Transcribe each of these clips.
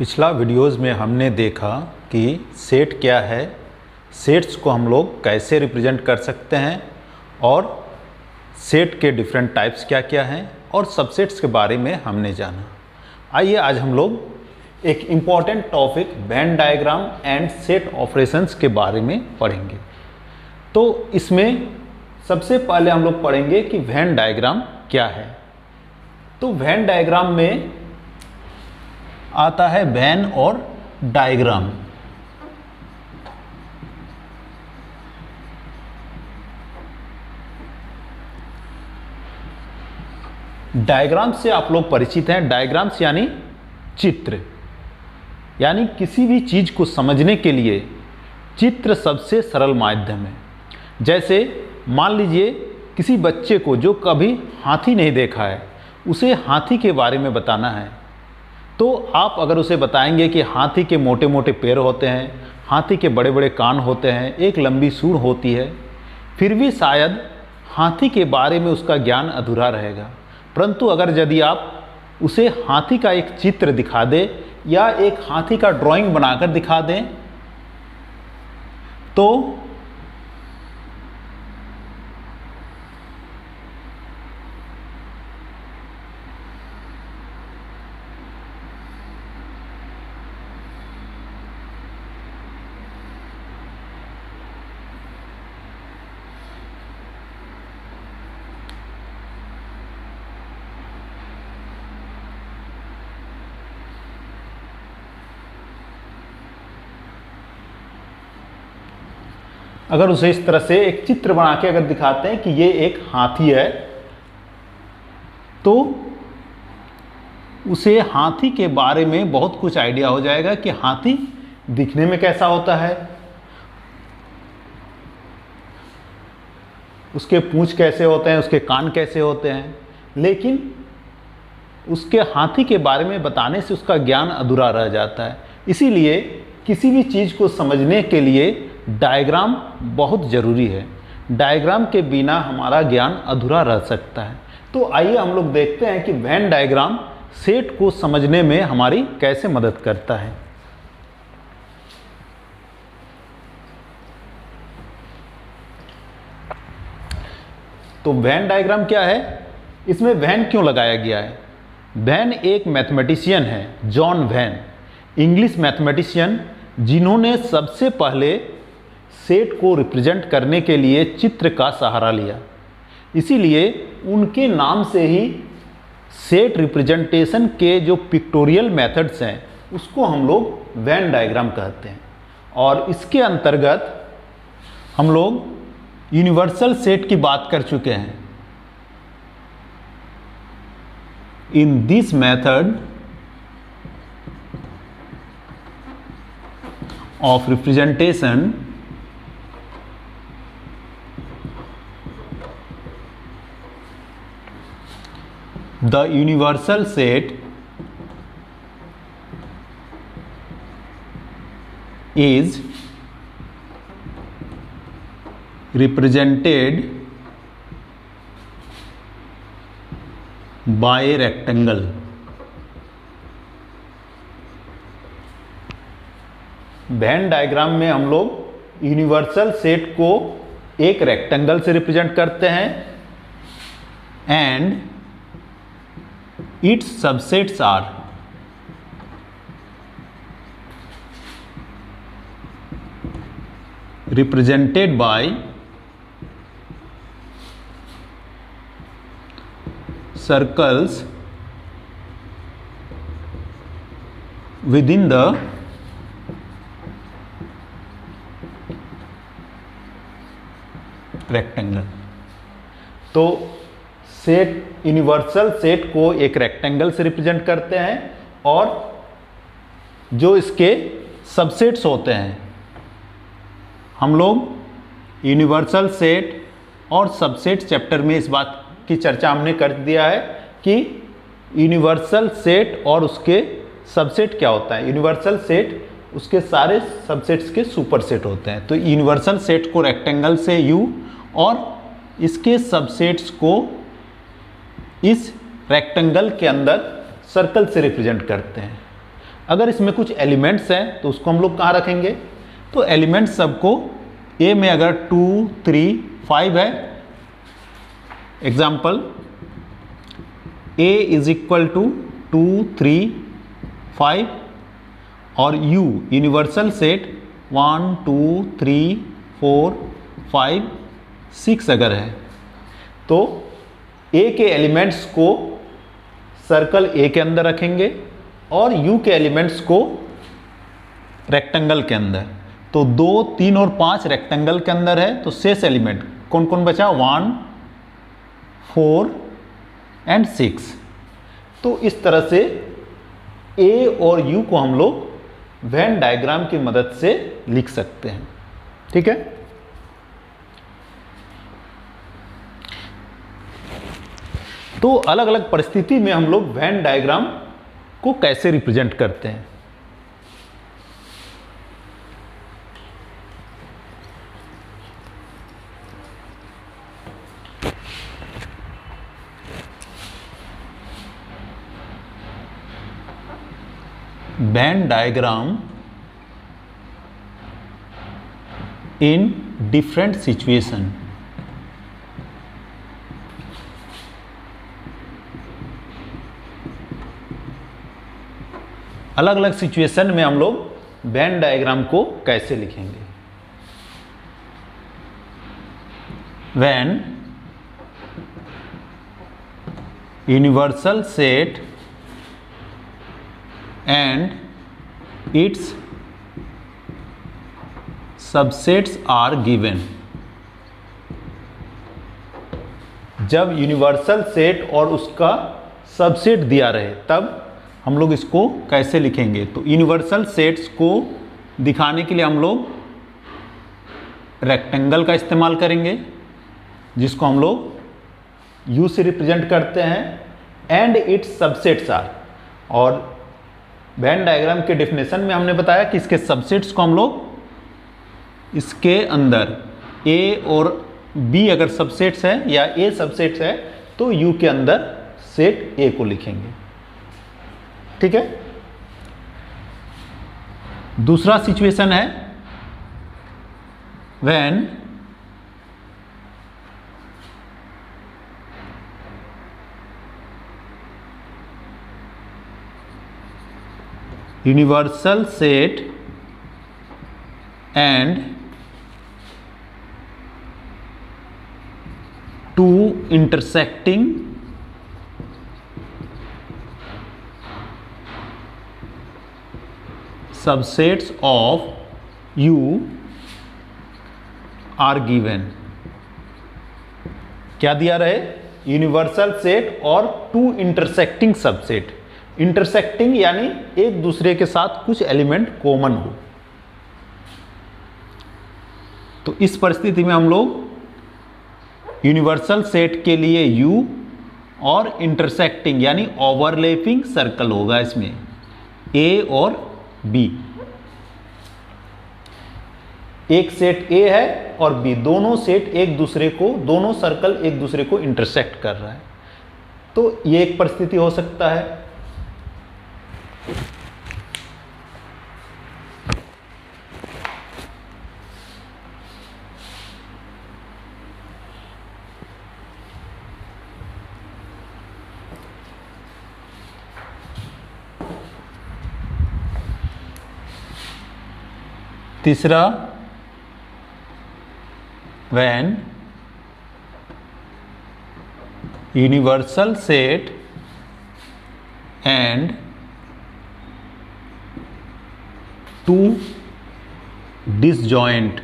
पिछला वीडियोज़ में हमने देखा कि सेट क्या है, सेट्स को हम लोग कैसे रिप्रेजेंट कर सकते हैं और सेट के डिफरेंट टाइप्स क्या क्या हैं और सबसेट्स के बारे में हमने जाना। आइए आज हम लोग एक important topic Venn diagram and set operations के बारे में पढ़ेंगे। तो इसमें सबसे पहले हम लोग पढ़ेंगे कि वेन डायग्राम क्या है। तो वेन डायग्राम में आता है वेन और डायग्राम। डायग्राम से आप लोग परिचित हैं। डायग्राम्स यानी चित्र, यानी किसी भी चीज को समझने के लिए चित्र सबसे सरल माध्यम है। जैसे मान लीजिए किसी बच्चे को जो कभी हाथी नहीं देखा है, उसे हाथी के बारे में बताना है, तो आप अगर उसे बताएंगे कि हाथी के मोटे मोटे पैर होते हैं, हाथी के बड़े बड़े कान होते हैं, एक लंबी सूंड होती है, फिर भी शायद हाथी के बारे में उसका ज्ञान अधूरा रहेगा। परंतु अगर यदि आप उसे हाथी का एक चित्र दिखा दें या एक हाथी का ड्राइंग बनाकर दिखा दें, तो अगर उसे इस तरह से एक चित्र बना के अगर दिखाते हैं कि ये एक हाथी है, तो उसे हाथी के बारे में बहुत कुछ आइडिया हो जाएगा कि हाथी दिखने में कैसा होता है, उसके पूंछ कैसे होते हैं, उसके कान कैसे होते हैं। लेकिन उसके हाथी के बारे में बताने से उसका ज्ञान अधूरा रह जाता है। इसीलिए किसी भी चीज़ को समझने के लिए डायग्राम बहुत ज़रूरी है। डायग्राम के बिना हमारा ज्ञान अधूरा रह सकता है। तो आइए हम लोग देखते हैं कि वेन डायग्राम सेट को समझने में हमारी कैसे मदद करता है। तो वेन डायग्राम क्या है, इसमें वेन क्यों लगाया गया है? वेन एक मैथमेटिशियन है, जॉन वेन, इंग्लिश मैथमेटिशियन, जिन्होंने सबसे पहले सेट को रिप्रेजेंट करने के लिए चित्र का सहारा लिया। इसीलिए उनके नाम से ही सेट रिप्रेजेंटेशन के जो पिक्टोरियल मेथड्स हैं उसको हम लोग वेन डायग्राम कहते हैं। और इसके अंतर्गत हम लोग यूनिवर्सल सेट की बात कर चुके हैं। In this method of representation, the universal set is represented by a rectangle. When diagram में हम लोग यूनिवर्सल सेट को एक रेक्टेंगल से रिप्रेजेंट करते हैं and its subsets are represented by circles within the rectangle. तो सेट, यूनिवर्सल सेट को एक रेक्टेंगल से रिप्रेजेंट करते हैं और जो इसके सबसेट्स होते हैं, हम लोग यूनिवर्सल सेट और सबसेट चैप्टर में इस बात की चर्चा हमने कर दिया है कि यूनिवर्सल सेट और उसके सबसेट क्या होता है। यूनिवर्सल सेट उसके सारे सबसेट्स के सुपरसेट होते हैं। तो यूनिवर्सल सेट को रेक्टेंगल से यू और इसके सबसेट्स को इस रेक्टेंगल के अंदर सर्कल से रिप्रेजेंट करते हैं। अगर इसमें कुछ एलिमेंट्स हैं तो उसको हम लोग कहाँ रखेंगे, तो एलिमेंट्स सबको ए में अगर 2, 3, 5 है, example A is equal to 2, 3, 5 और यू यूनिवर्सल सेट 1, 2, 3, 4, 5, 6 अगर है तो ए के एलिमेंट्स को सर्कल ए के अंदर रखेंगे और यू के एलिमेंट्स को रेक्टेंगल के अंदर। तो 2, 3 और 5 रेक्टेंगल के अंदर है, तो शेष एलिमेंट कौन कौन बचा, 1, 4 एंड 6। तो इस तरह से ए और यू को हम लोग वेन डायग्राम की मदद से लिख सकते हैं। ठीक है, तो अलग अलग परिस्थिति में हम लोग वेन डायग्राम को कैसे रिप्रेजेंट करते हैं। Venn diagram in different situation। अलग अलग सिचुएशन में हम लोग वेन डायग्राम को कैसे लिखेंगे। When universal set and its subsets are given। जब यूनिवर्सल सेट और उसका सबसेट दिया रहे तब हम लोग इसको कैसे लिखेंगे। तो यूनिवर्सल सेट्स को दिखाने के लिए हम लोग रेक्टेंगल का इस्तेमाल करेंगे जिसको हम लोग यू से रिप्रेजेंट करते हैं, एंड इट्स सबसेट्स आर। और वेन डायग्राम के डेफिनेशन में हमने बताया कि इसके सबसेट्स को हम लोग इसके अंदर ए और बी अगर सबसेट्स है या ए सबसेट्स है तो यू के अंदर सेट ए को लिखेंगे। ठीक है, दूसरा सिचुएशन है when universal set and two intersecting subsets of U are given। क्या दिया रहे, यूनिवर्सल सेट और टू इंटरसेक्टिंग सबसेट। इंटरसेक्टिंग यानी एक दूसरे के साथ कुछ एलिमेंट कॉमन हो। तो इस परिस्थिति में हम लोग यूनिवर्सल सेट के लिए U और इंटरसेक्टिंग यानी ओवरलैपिंग सर्कल होगा इसमें A और B। एक सेट A है और B, दोनों सेट एक दूसरे को, दोनों सर्कल एक दूसरे को इंटरसेक्ट कर रहा है। तो ये एक परिस्थिति हो सकता है। तीसरा, when universal set and two disjoint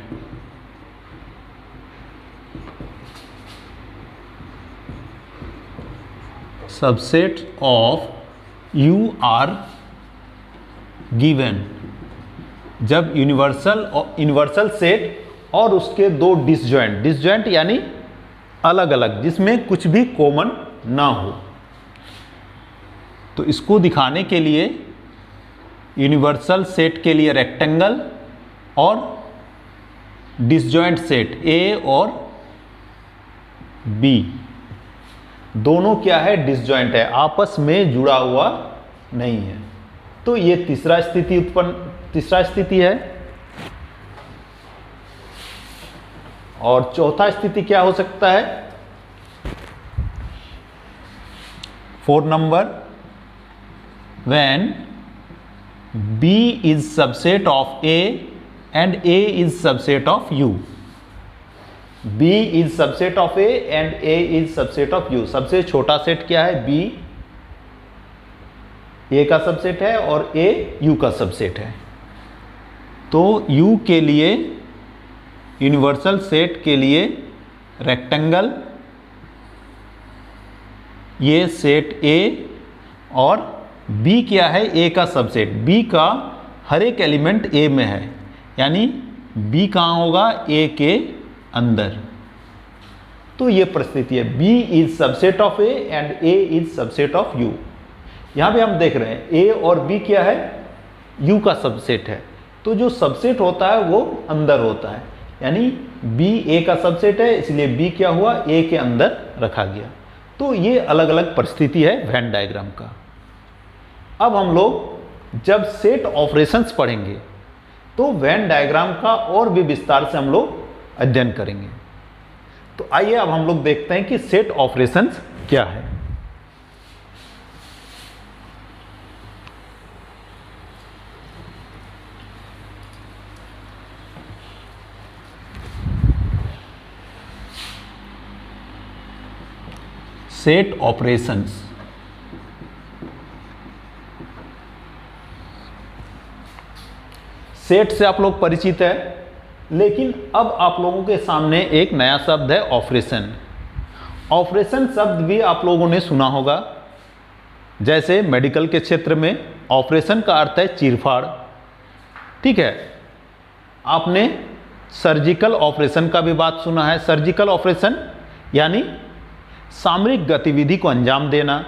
subsets of U are given। जब यूनिवर्सल सेट और उसके दो डिसजॉइंट यानी अलग अलग जिसमें कुछ भी कॉमन ना हो, तो इसको दिखाने के लिए यूनिवर्सल सेट के लिए रेक्टेंगल और डिसजॉइंट सेट ए और बी दोनों क्या है, डिसजॉइंट है, आपस में जुड़ा हुआ नहीं है। तो ये तीसरा स्थिति है। और चौथा स्थिति क्या हो सकता है? 4 number, when B is subset of A and A is subset of U। B is subset of A and A is subset of U। सबसे छोटा सेट क्या है? B A का सबसेट है और A U का सबसेट है। तो U के लिए, यूनिवर्सल सेट के लिए रेक्टेंगल, ये सेट A और B क्या है? A का सबसेट। B का हर एक एलिमेंट A में है, यानी B कहाँ होगा? A के अंदर। तो ये परिस्थिति है, B is subset of A and A is subset of U। यहाँ पे हम देख रहे हैं A और B क्या है? U का सबसेट है। तो जो सबसेट होता है वो अंदर होता है, यानी B A का सबसेट है, इसलिए B क्या हुआ? A के अंदर रखा गया। तो ये अलग अलग परिस्थिति है वेन डायग्राम का। अब हम लोग जब सेट ऑपरेशंस पढ़ेंगे तो वेन डायग्राम का और भी विस्तार से हम लोग अध्ययन करेंगे। तो आइए अब हम लोग देखते हैं कि सेट ऑपरेशंस क्या है। सेट ऑपरेशंस, सेट से आप लोग परिचित है, लेकिन अब आप लोगों के सामने एक नया शब्द है ऑपरेशन। ऑपरेशन शब्द भी आप लोगों ने सुना होगा, जैसे मेडिकल के क्षेत्र में ऑपरेशन का अर्थ है चीरफाड़। ठीक है, आपने सर्जिकल ऑपरेशन का भी बात सुना है। सर्जिकल ऑपरेशन यानी सामरिक गतिविधि को अंजाम देना।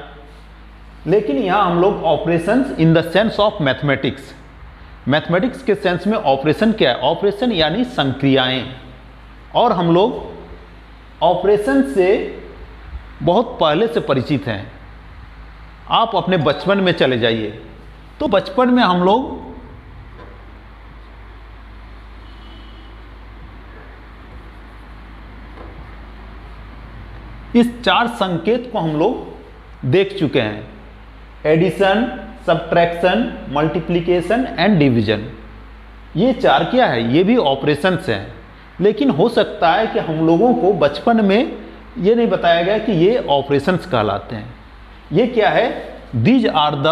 लेकिन यहाँ हम लोग operations in the sense of mathematics, mathematics के सेंस में ऑपरेशन क्या है? ऑपरेशन यानी संक्रियाएं। और हम लोग ऑपरेशन से बहुत पहले से परिचित हैं। आप अपने बचपन में चले जाइए, तो बचपन में हम लोग इस 4 संकेत को हम लोग देख चुके हैं: addition, subtraction, multiplication and division. ये 4 क्या है? ये भी ऑपरेशंस हैं। लेकिन हो सकता है कि हम लोगों को बचपन में ये नहीं बताया गया कि ये ऑपरेशंस कहलाते हैं। ये क्या है? These are the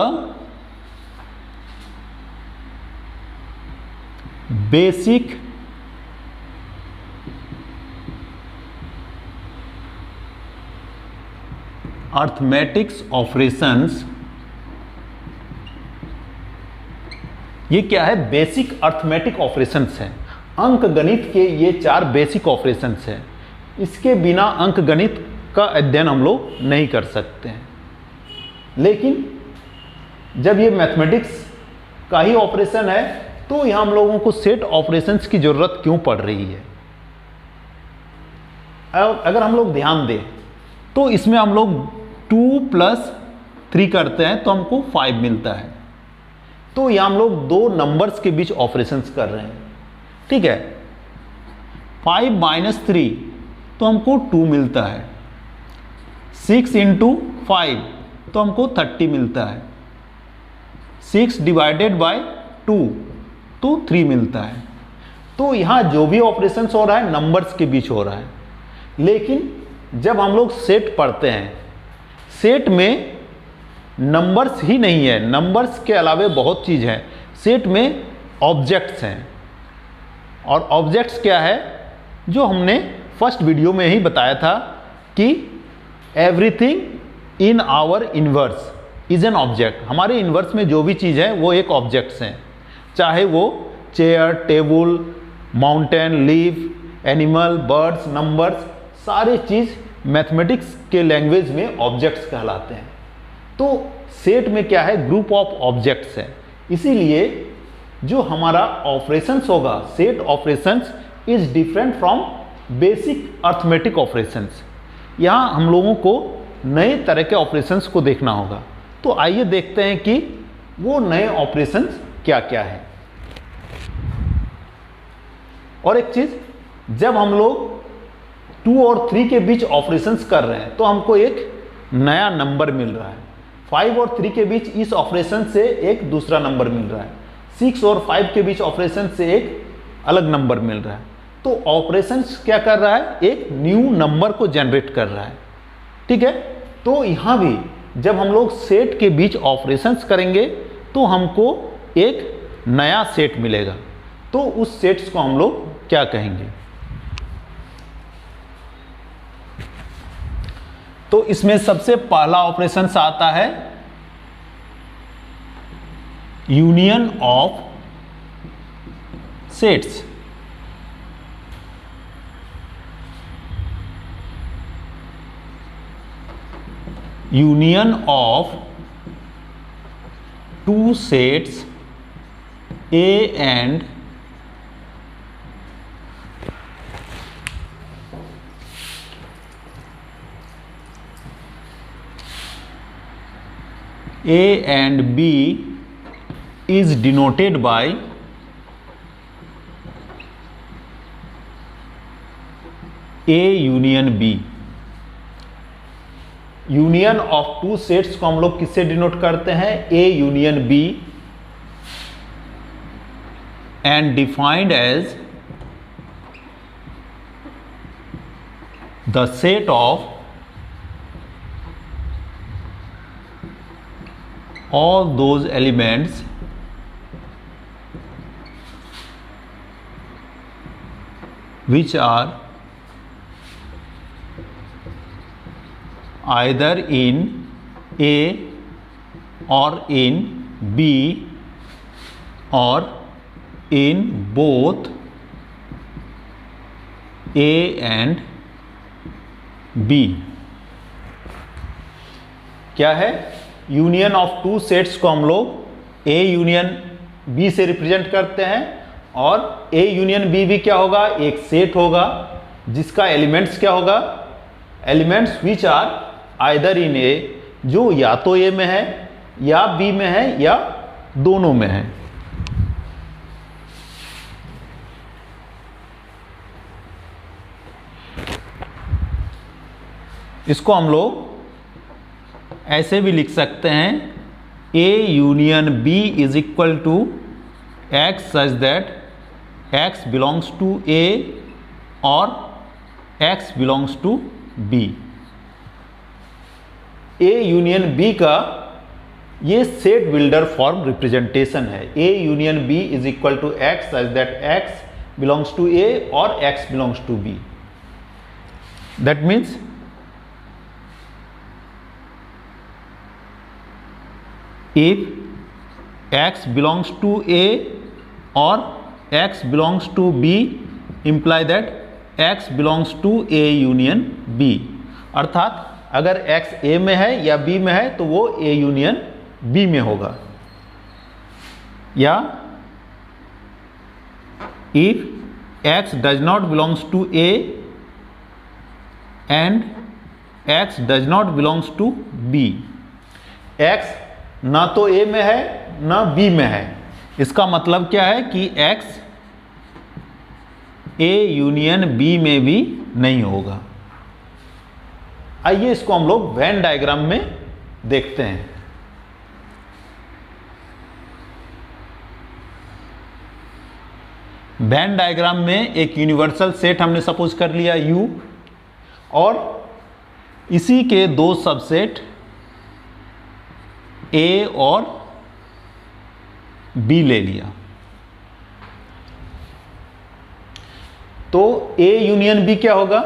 basic arithmetics operations. ये क्या है? बेसिक अर्थमेटिक ऑपरेशंस हैं। अंक गणित के ये 4 बेसिक ऑपरेशंस हैं। इसके बिना अंक गणित का अध्ययन हम लोग नहीं कर सकते हैं। लेकिन जब ये मैथमेटिक्स का ही ऑपरेशन है, तो यहाँ हम लोगों को सेट ऑपरेशंस की ज़रूरत क्यों पड़ रही है? अगर हम लोग ध्यान दें तो इसमें हम लोग 2 + 3 करते हैं तो हमको 5 मिलता है। तो यहाँ हम लोग 2 नंबर्स के बीच ऑपरेशंस कर रहे हैं। ठीक है, 5 - 3 तो हमको 2 मिलता है। 6 × 5 तो हमको 30 मिलता है। 6 / 2 तो 3 मिलता है। तो यहाँ जो भी ऑपरेशंस हो रहा है नंबर्स के बीच हो रहा है। लेकिन जब हम लोग सेट पढ़ते हैं, सेट में नंबर्स ही नहीं है, नंबर्स के अलावे बहुत चीज़ है। सेट में ऑब्जेक्ट्स हैं। और ऑब्जेक्ट्स क्या है? जो हमने फर्स्ट वीडियो में ही बताया था कि everything in our inverse is an object. हमारे इनवर्स में जो भी चीज़ है वो एक ऑब्जेक्ट्स हैं, चाहे वो chair, table, mountain, leaf, animal, birds, numbers, सारे चीज़ मैथमेटिक्स के लैंग्वेज में ऑब्जेक्ट्स कहलाते हैं। तो सेट में क्या है? ग्रुप ऑफ ऑब्जेक्ट्स है। इसीलिए जो हमारा ऑपरेशंस होगा, set operations is different from basic arithmetic operations. यहाँ हम लोगों को नए तरह के ऑपरेशंस को देखना होगा। तो आइए देखते हैं कि वो नए ऑपरेशंस क्या क्या है। और एक चीज, जब हम लोग 2 और 3 के बीच ऑपरेशंस कर रहे हैं तो हमको एक नया नंबर मिल रहा है। 5 और 3 के बीच इस ऑपरेशन से एक दूसरा नंबर मिल रहा है। 6 और 5 के बीच ऑपरेशन से एक अलग नंबर मिल रहा है। तो ऑपरेशंस क्या कर रहा है, एक न्यू नंबर को जनरेट कर रहा है। ठीक है, तो यहां भी जब हम लोग सेट के बीच ऑपरेशंस करेंगे तो हमको एक नया सेट मिलेगा। तो उस सेट्स को हम लोग क्या कहेंगे। तो इसमें सबसे पहला ऑपरेशन आता है union of sets. Union of 2 sets A and B is denoted by A union B। Union of 2 sets को हम लोग किससे डिनोट करते हैं, A union B, and defined as the set of all those elements which are either in A or in B or in both A and B। क्या है, union of 2 sets को हम लोग A यूनियन B से represent करते हैं और A union B भी क्या होगा, एक सेट होगा जिसका एलिमेंट्स क्या होगा, elements which are either in A, जो या तो A में है या B में है या दोनों में है। इसको हम लोग ऐसे भी लिख सकते हैं, A union B is equal to X such that X belongs to A और X belongs to B। A union B का ये सेट बिल्डर फॉर्म रिप्रेजेंटेशन है। A union B is equal to X such that X belongs to A और X belongs to B। That means if X belongs to A or X belongs to B imply that X belongs to A union B। अर्थात अगर X A में है या B में है तो वो A यूनियन B में होगा। या if X does not belongs to A and X does not belongs to B। X ना तो A में है ना B में है, इसका मतलब क्या है कि X A यूनियन B में भी नहीं होगा। आइए इसको हम लोग वेन डायग्राम में देखते हैं। वेन डायग्राम में एक यूनिवर्सल सेट हमने सपोज कर लिया U और इसी के 2 सबसेट A और B ले लिया। तो A यूनियन B क्या होगा,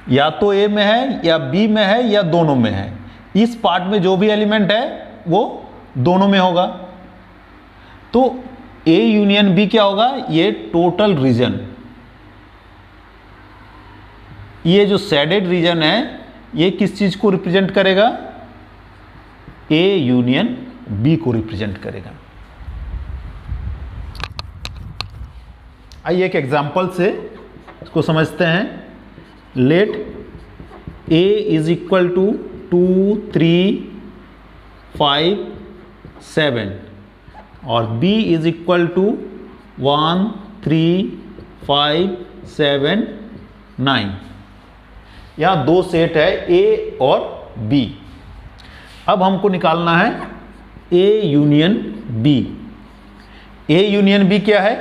या तो A में है या B में है या दोनों में है। इस पार्ट में जो भी एलिमेंट है वो दोनों में होगा। तो A यूनियन B क्या होगा, ये टोटल रीजन, ये जो शेडेड रीजन है ये किस चीज को रिप्रेजेंट करेगा, A यूनियन B को रिप्रेजेंट करेगा। आइए एक एग्जांपल से इसको समझते हैं। Let A is equal to 2 3 5 7 और B इज इक्वल टू 1 3 5 7 9। यहाँ दो सेट है A और B। अब हमको निकालना है A union B। A union B क्या है?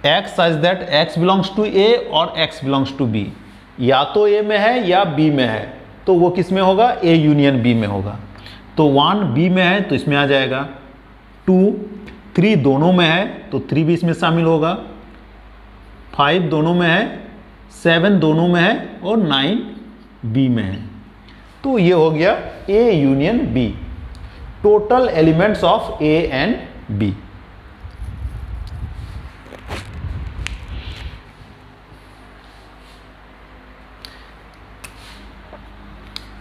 X such that X belongs to A और X बिलोंग्स टू B। या तो A में है या B में है, तो वो किस में होगा? A यूनियन B में होगा। तो 1 B में है तो इसमें आ जाएगा, 2 3 दोनों में है तो 3 भी इसमें शामिल होगा, 5 दोनों में है, 7 दोनों में है और 9 B में है। तो ये हो गया A union B, total elements of A and B।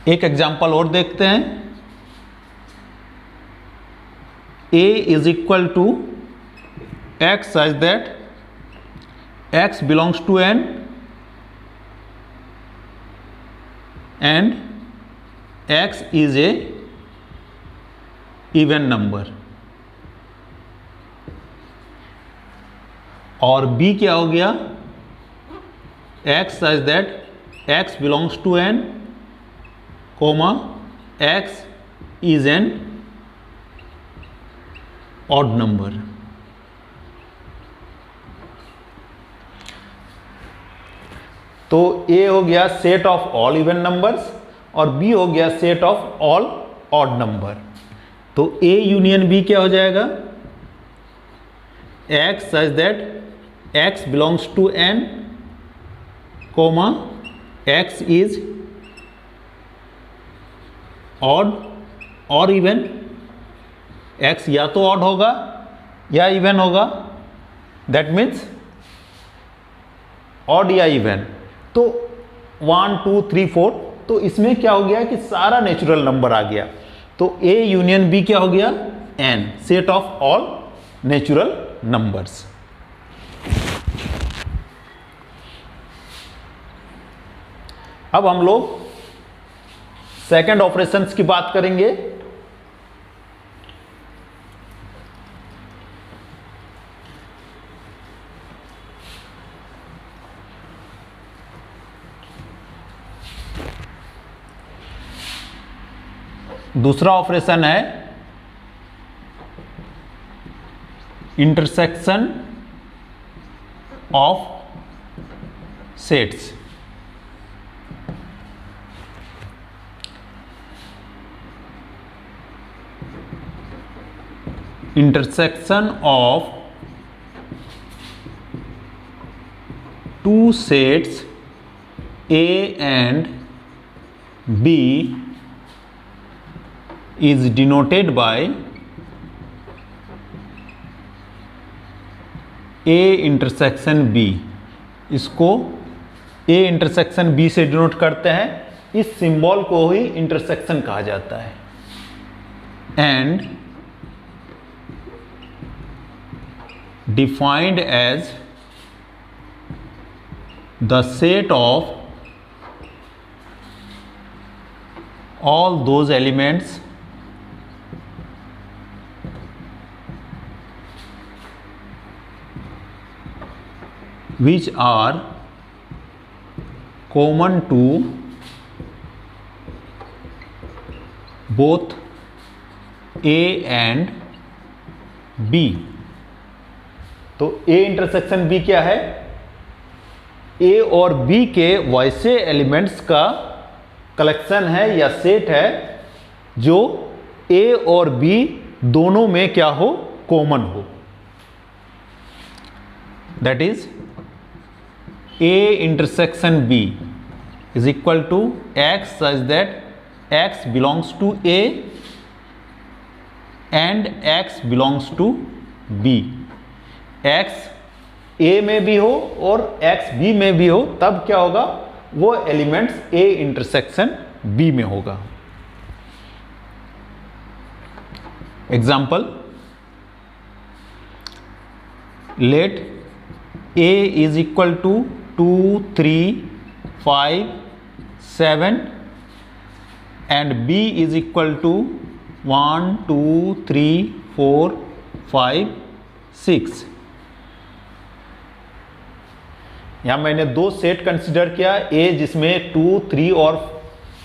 एक एग्जाम्पल और देखते हैं। A is equal to X such that X belongs to N and X is a even number. और B क्या हो गया? X such that X belongs to N comma X is an odd number. तो A हो गया set of all even numbers और B हो गया set of all odd number. तो A यूनियन B क्या हो जाएगा? X such that X belongs to N comma X is odd और इवन। X या तो ऑड होगा या इवन होगा, दैट मीन्स ऑड या इवन। तो 1 2 3 4, तो इसमें क्या हो गया कि सारा नेचुरल नंबर आ गया। तो A यूनियन B क्या हो गया? N, set of all natural numbers. अब हम लोग सेकंड ऑपरेशंस की बात करेंगे। दूसरा ऑपरेशन है intersection of sets. Intersection of two sets A and B is denoted by A intersection B। इसको A इंटरसेक्शन B से डिनोट करते हैं, इस सिंबल को ही इंटरसेक्शन कहा जाता है। And defined as the set of all those elements which are common to both A and B। तो A इंटरसेक्शन B क्या है? A और B के वैसे एलिमेंट्स का कलेक्शन है या सेट है जो A और B दोनों में क्या हो? कॉमन हो। That is A intersection B is equal to X such that X belongs to A and X belongs to B। X A में भी हो और X B में भी हो, तब क्या होगा? वो एलिमेंट्स A इंटरसेक्शन B में होगा। Example, let A is equal to 2 3 5 7 and B is equal to 1 2 3 4 5 6। यहाँ मैंने दो सेट कंसिडर किया, ए जिसमें 2 3 और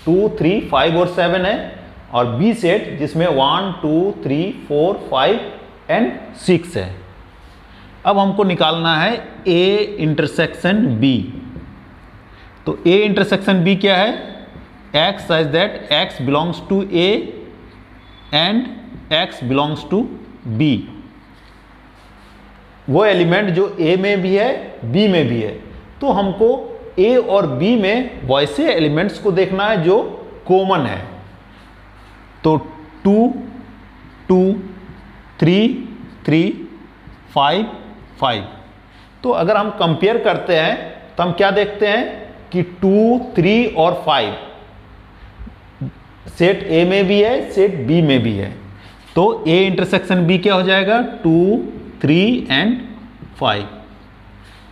2 3 5 और 7 है, और बी सेट जिसमें 1 2 3 4 5 एंड 6 है। अब हमको निकालना है ए इंटरसेक्शन बी। तो ए इंटरसेक्शन बी क्या है? x such that x belongs to A and x belongs to B। वो एलिमेंट जो A में भी है B में भी है, तो हमको A और B में वैसे एलिमेंट्स को देखना है जो कॉमन है। तो 2 2 3 3 5 5। तो अगर हम कंपेयर करते हैं तो हम क्या देखते हैं कि 2 3 और 5 सेट ए में भी है, सेट बी में भी है। तो ए इंटरसेक्शन बी क्या हो जाएगा? 2 3 and 5,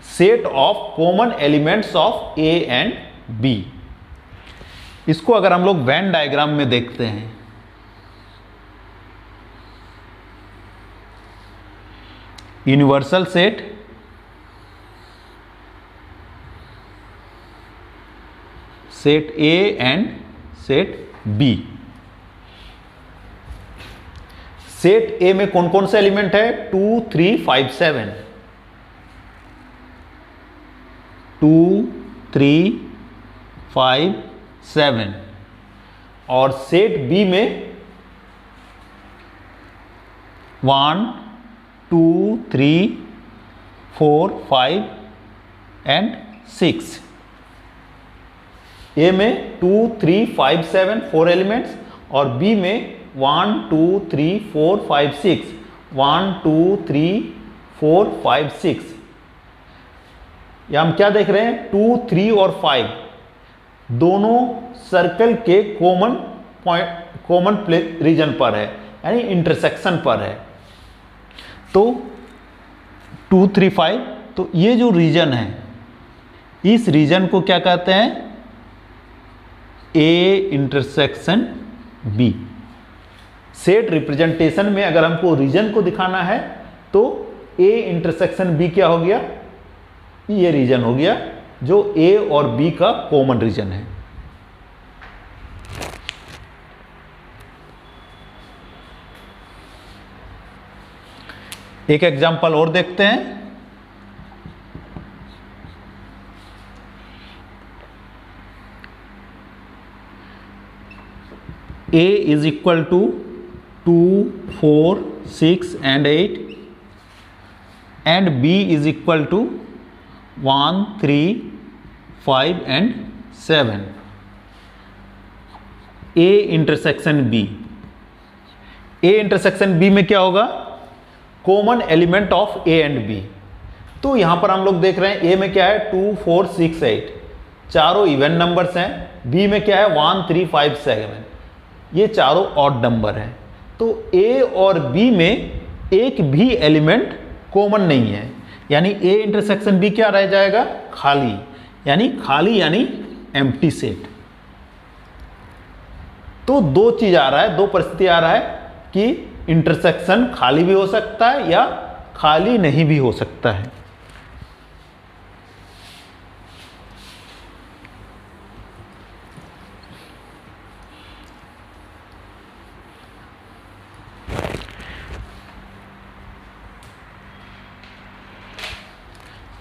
set of common elements of A and B. इसको अगर हम लोग वेन डायग्राम में देखते हैं, universal set, set A and set B. Set A में कौन कौन से एलिमेंट है? 2 3 5 7, 2 3 5 7। और सेट बी में 1 2 3 4 5 एंड 6। ए में 2 3 5 7 4 एलिमेंट्स, और बी में 1 2 3 4 5 6, 1 2 3 4 5 6। या हम क्या देख रहे हैं? 2 3 और 5 दोनों सर्कल के कॉमन पॉइंट, कॉमन रीजन पर है, यानी इंटरसेक्शन पर है। तो 2 3 5, तो ये जो रीजन है, इस रीजन को क्या कहते हैं? A intersection B. Set representation में अगर हमको रीजन को दिखाना है तो ए इंटरसेक्शन बी क्या हो गया? ये रीजन हो गया जो ए और बी का कॉमन रीजन है। एक एग्जांपल और देखते हैं। A is equal to 2 4 6 and 8, and B is equal to 1 3 5 and 7। A intersection B। A intersection B में क्या होगा? Common element of A and B। तो यहां पर हम लोग देख रहे हैं A में क्या है? 2 4 6 8, चारों इवन नंबर्स हैं। B में क्या है? 1 3 5 7, ये चारों ऑड नंबर हैं। तो A और B में एक भी एलिमेंट कॉमन नहीं है, यानी A इंटरसेक्शन B क्या रह जाएगा? खाली, यानी एम्प्टी सेट। तो दो चीज आ रहा है, दो परिस्थिति आ रहा है कि इंटरसेक्शन खाली भी हो सकता है या खाली नहीं भी हो सकता है।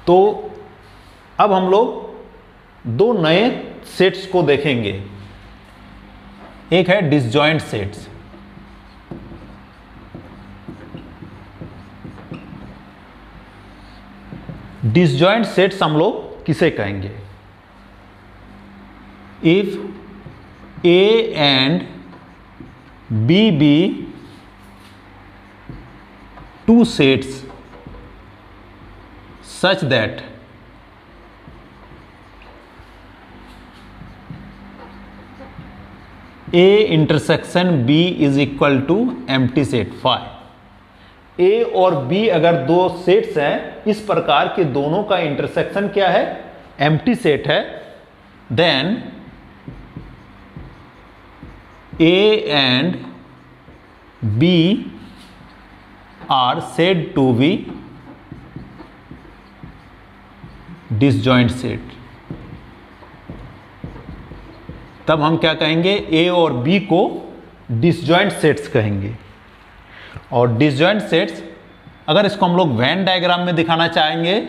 तो अब हम लोग दो नए सेट्स को देखेंगे। एक है डिसजॉइंट सेट्स। डिसजॉइंट सेट्स हम लोग किसे कहेंगे? If A and B be two sets such that A intersection B is equal to empty set phi। A और B अगर दो सेट्स हैं, इस प्रकार के दोनों का इंटरसेक्शन क्या है? एम्प्टी सेट है। Then A and B are said to be disjoint set। तब हम क्या कहेंगे, A और B को डिसजॉइंट सेट्स कहेंगे। और डिसजॉइंट सेट्स अगर इसको हम लोग वेन डायग्राम में दिखाना चाहेंगे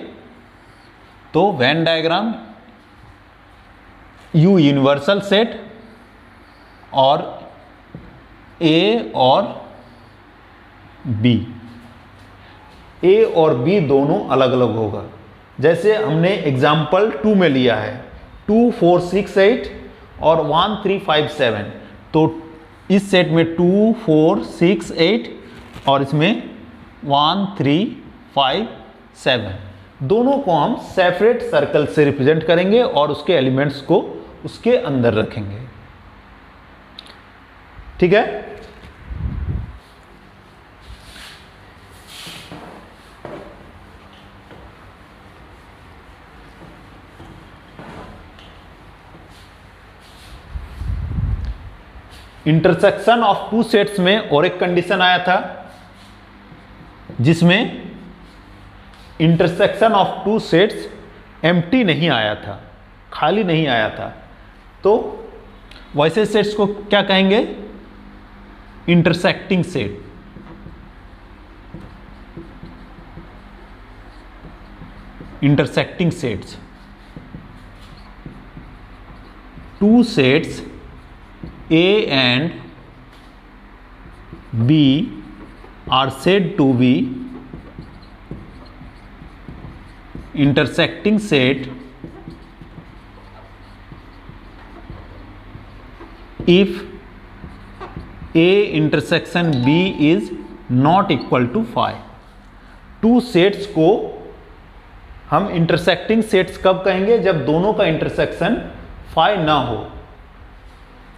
तो Venn diagram U universal set और A और B, A और B दोनों अलग अलग होगा। जैसे हमने एग्जाम्पल 2 में लिया है 2 4 6 8 और 1 3 5 7, तो इस सेट में 2 4 6 8 और इसमें 1 3 5 7, दोनों को हम सेपरेट सर्कल से रिप्रेजेंट करेंगे और उसके एलिमेंट्स को उसके अंदर रखेंगे। ठीक है। इंटरसेक्शन ऑफ टू सेट्स में और एक कंडीशन आया था जिसमें intersection of two sets empty नहीं आया था, खाली नहीं आया था। तो वैसे सेट्स को क्या कहेंगे, intersecting set. Intersecting sets, two sets A and B are said to be intersecting set if A intersection B is not equal to phi। Two sets को हम इंटरसेक्टिंग सेट्स कब कहेंगे, जब दोनों का इंटरसेक्शन फाई ना हो।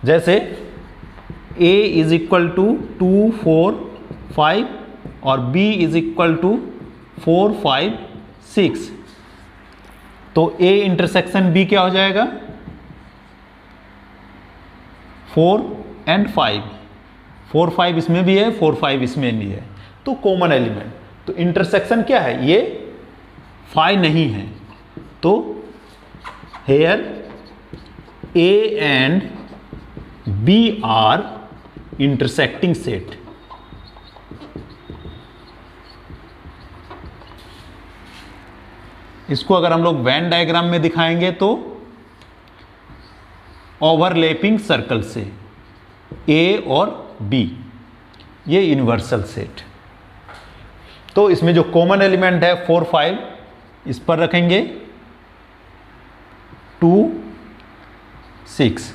जैसे A इज इक्वल टू 2 4 5 और B इज इक्वल टू 4 5 6, तो A इंटरसेक्शन B क्या हो जाएगा, 4 एंड 5, 4 5 इसमें भी है 4 5 इसमें भी है, तो कॉमन एलिमेंट। तो इंटरसेक्शन क्या है, ये फाई नहीं है। तो here A and B are intersecting set. इसको अगर हम लोग वेन डायग्राम में दिखाएंगे तो ओवरलैपिंग सर्कल से A और B, ये यूनिवर्सल सेट। तो इसमें जो कॉमन एलिमेंट है 4 5 इस पर रखेंगे, 2 6